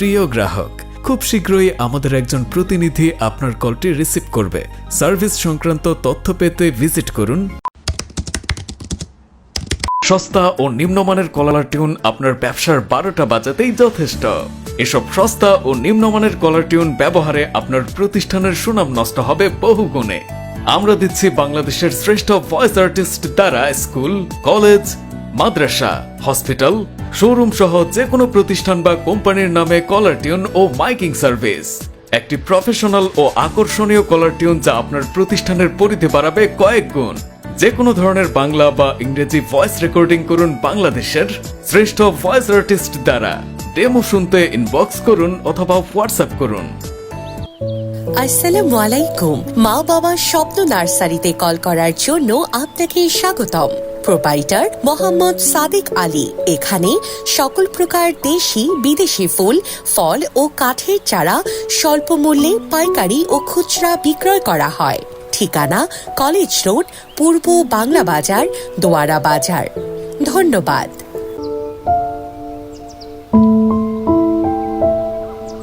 প্রিয় গ্রাহক, খুব শীঘ্রই আমাদের একজন প্রতিনিধি আপনার কলটি রিসিভ করবে। সার্ভিস সংক্রান্ত তথ্য পেতে ভিজিট করুন। সস্তা ও নিম্নমানের কলার টিউন আপনার ব্যবসার 12টা বাজাতেই যথেষ্ট। এসব সস্তা ও নিম্নমানের কলার টিউন ব্যবহারে আপনার প্রতিষ্ঠানের সুনাম নষ্ট হবে বহুগুণে। আমরা দিচ্ছি বাংলাদেশের শ্রেষ্ঠ ভয়েস আর্টিস্ট দ্বারা স্কুল, কলেজ, মাদ্রাসা, হসপিটাল, শোরুম সহ যে কোনো প্রতিষ্ঠান বা কোম্পানির নামে কলার টিউন ও মাইকিং সার্ভিস। একটি প্রফেশনাল ও আকর্ষণীয় কলার টিউন যা আপনার প্রতিষ্ঠানের পরিধি বাড়াবে কয়েক গুণ। যে কোনো ধরনের বাংলা বা ইংরেজি ভয়েস রেকর্ডিং করুন বাংলাদেশের শ্রেষ্ঠ ভয়েস আর্টিস্ট দ্বারা। ডেমো শুনতে ইনবক্স করুন অথবা হোয়াটসঅ্যাপ করুন। আসসালামু আলাইকুম। মা বাবা স্বপ্ন নার্সারিতে কল করার জন্য আপনাকে স্বাগতম। প্রোপাইটার মোহাম্মদ সাদিক আলী। এখানে সকল প্রকার দেশি বিদেশি ফুল, ফল ও কাঠের চারা স্বল্প মূল্যে পাইকারি ও খুচরা বিক্রয় করা হয়। ঠিকানা কলেজ রোড, পূর্ব বাংলা বাজার, দোয়ারা বাজার। ধন্যবাদ।